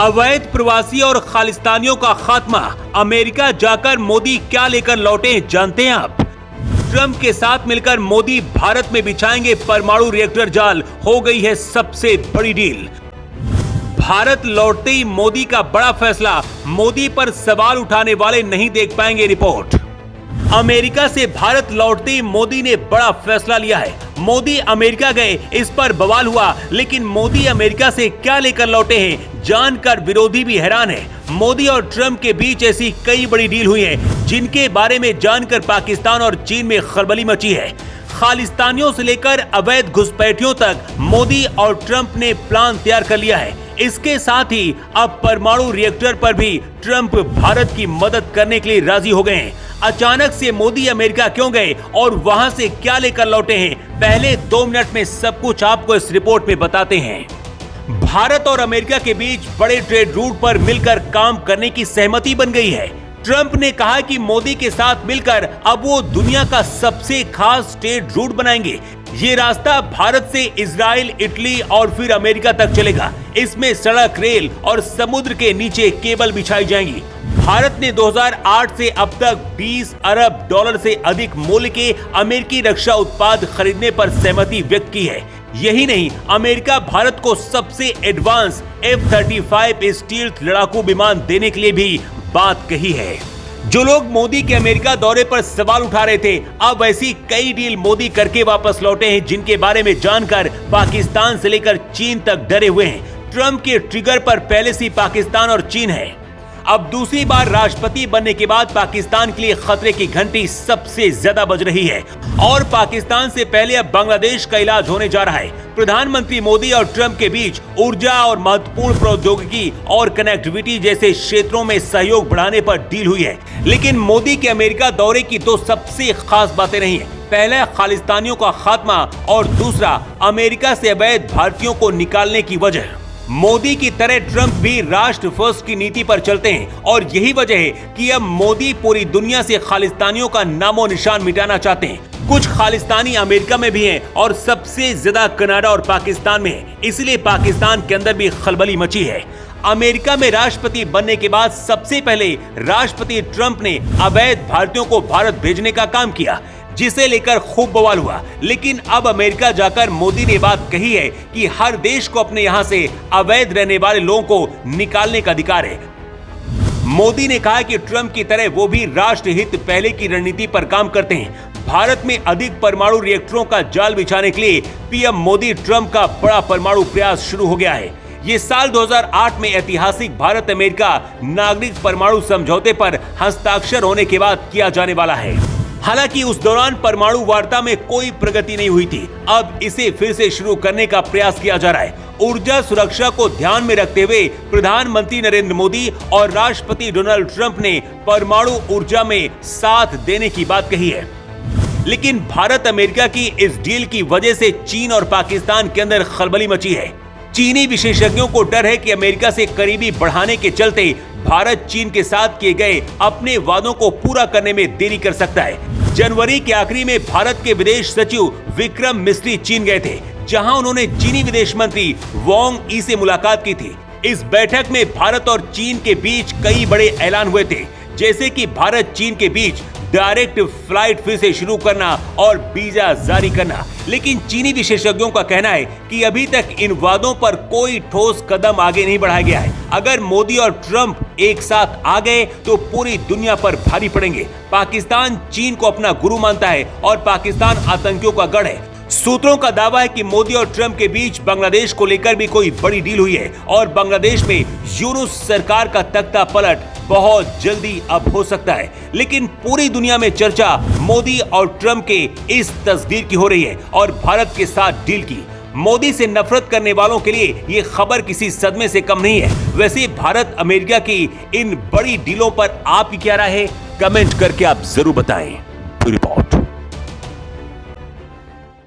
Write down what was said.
अवैध प्रवासी और खालिस्तानियों का खात्मा, अमेरिका जाकर मोदी क्या लेकर लौटे जानते हैं आप। ट्रंप के साथ मिलकर मोदी भारत में बिछाएंगे परमाणु रिएक्टर जाल, हो गई है सबसे बड़ी डील। भारत लौटते ही मोदी का बड़ा फैसला, मोदी पर सवाल उठाने वाले नहीं देख पाएंगे रिपोर्ट। अमेरिका से भारत लौटते ही मोदी ने बड़ा फैसला लिया है। मोदी अमेरिका गए, इस पर बवाल हुआ, लेकिन मोदी अमेरिका से क्या लेकर लौटे हैं जानकर विरोधी भी हैरान है। मोदी और ट्रंप के बीच ऐसी कई बड़ी डील हुई है जिनके बारे में जानकर पाकिस्तान और चीन में खलबली मची है। खालिस्तानियों से लेकर अवैध घुसपैठियों तक मोदी और ट्रंप ने प्लान तैयार कर लिया है। इसके साथ ही अब परमाणु रिएक्टर पर भी ट्रंप भारत की मदद करने के लिए राजी हो गए हैं। अचानक से मोदी अमेरिका क्यों गए और वहां से क्या लेकर लौटे हैं, पहले 2 मिनट में सब कुछ आपको इस रिपोर्ट में बताते हैं। भारत और अमेरिका के बीच बड़े ट्रेड रूट पर मिलकर काम करने की सहमति बन गई है। ट्रंप ने कहा कि मोदी के साथ मिलकर अब वो दुनिया का सबसे खास ट्रेड रूट बनाएंगे। ये रास्ता भारत से इजराइल, इटली और फिर अमेरिका तक चलेगा। इसमें सड़क, रेल और समुद्र के नीचे केबल बिछाई जाएंगी। भारत ने 2008 से अब तक $20 अरब से अधिक मूल्य के अमेरिकी रक्षा उत्पाद खरीदने पर सहमति व्यक्त की है। यही नहीं, अमेरिका भारत को सबसे एडवांस F-35 स्टील्थ लड़ाकू विमान देने के लिए भी बात कही है। जो लोग मोदी के अमेरिका दौरे पर सवाल उठा रहे थे, अब ऐसी कई डील मोदी करके वापस लौटे हैं जिनके बारे में जानकर पाकिस्तान से लेकर चीन तक डरे हुए हैं। ट्रंप के ट्रिगर पर पहले से पाकिस्तान और चीन है। अब दूसरी बार राष्ट्रपति बनने के बाद पाकिस्तान के लिए खतरे की घंटी सबसे ज्यादा बज रही है और पाकिस्तान से पहले अब बांग्लादेश का इलाज होने जा रहा है। प्रधानमंत्री मोदी और ट्रंप के बीच ऊर्जा और महत्वपूर्ण प्रौद्योगिकी और कनेक्टिविटी जैसे क्षेत्रों में सहयोग बढ़ाने पर डील हुई है। लेकिन मोदी के अमेरिका दौरे की तो सबसे खास बातें रही हैं। पहला, खालिस्तानियों का खात्मा और दूसरा, अमेरिका से अवैध भारतीयों को निकालने की वजह। मोदी की तरह ट्रंप भी राष्ट्र फर्स्ट की नीति पर चलते हैं और यही वजह है कि अब मोदी पूरी दुनिया से खालिस्तानियों का नामो निशान मिटाना चाहते हैं। कुछ खालिस्तानी अमेरिका में भी हैं और सबसे ज्यादा कनाडा और पाकिस्तान में है। इसलिए पाकिस्तान के अंदर भी खलबली मची है। अमेरिका में राष्ट्रपति बनने के बाद सबसे पहले राष्ट्रपति ट्रंप ने अवैध भारतीयों को भारत भेजने का काम किया, जिसे लेकर खूब बवाल हुआ। लेकिन अब अमेरिका जाकर मोदी ने बात कही है कि हर देश को अपने यहाँ से अवैध रहने वाले लोगों को निकालने का अधिकार है। मोदी ने कहा कि ट्रंप की तरह वो भी राष्ट्रहित पहले की रणनीति पर काम करते हैं। भारत में अधिक परमाणु रिएक्टरों का जाल बिछाने के लिए पीएम मोदी ट्रंप का बड़ा परमाणु प्रयास शुरू हो गया है। ये साल 2008 में ऐतिहासिक भारत अमेरिका नागरिक परमाणु समझौते पर हस्ताक्षर होने के बाद किया जाने वाला है। हालांकि उस दौरान परमाणु वार्ता में कोई प्रगति नहीं हुई थी। अब इसे फिर से शुरू करने का प्रयास किया जा रहा है। ऊर्जा सुरक्षा को ध्यान में रखते हुए प्रधानमंत्री नरेंद्र मोदी और राष्ट्रपति डोनाल्ड ट्रंप ने परमाणु ऊर्जा में साथ देने की बात कही है। लेकिन भारत अमेरिका की इस डील की वजह से चीन और पाकिस्तान के अंदर खलबली मची है। चीनी विशेषज्ञों को डर है कि अमेरिका से करीबी बढ़ाने के चलते भारत चीन के साथ किए गए अपने वादों को पूरा करने में देरी कर सकता है। जनवरी के आखिरी में भारत के विदेश सचिव विक्रम मिस्री चीन गए थे, जहां उन्होंने चीनी विदेश मंत्री वांग यी से मुलाकात की थी। इस बैठक में भारत और चीन के बीच कई बड़े ऐलान हुए थे, जैसे कि भारत चीन के बीच डायरेक्ट फ्लाइट फिर से शुरू करना और वीजा जारी करना। लेकिन चीनी विशेषज्ञों का कहना है कि अभी तक इन वादों पर कोई ठोस कदम आगे नहीं बढ़ाया गया है। अगर मोदी और ट्रंप एक साथ आ गए तो पूरी दुनिया पर भारी पड़ेंगे। पाकिस्तान चीन को अपना गुरु मानता है और पाकिस्तान आतंकियों का गढ़ है। सूत्रों का दावा है कि मोदी और ट्रंप के बीच बांग्लादेश को लेकर भी कोई बड़ी डील हुई है और बांग्लादेश में यूनुस सरकार का तख्ता पलट बहुत जल्दी अब हो सकता है। लेकिन पूरी दुनिया में चर्चा मोदी और ट्रंप के इस तस्वीर की हो रही है और भारत के साथ डील की। मोदी से नफरत करने वालों के लिए ये खबर किसी सदमे से कम नहीं है। वैसे भारत अमेरिका की इन बड़ी डीलों पर आपकी क्या राय है, कमेंट करके आप जरूर बताएं।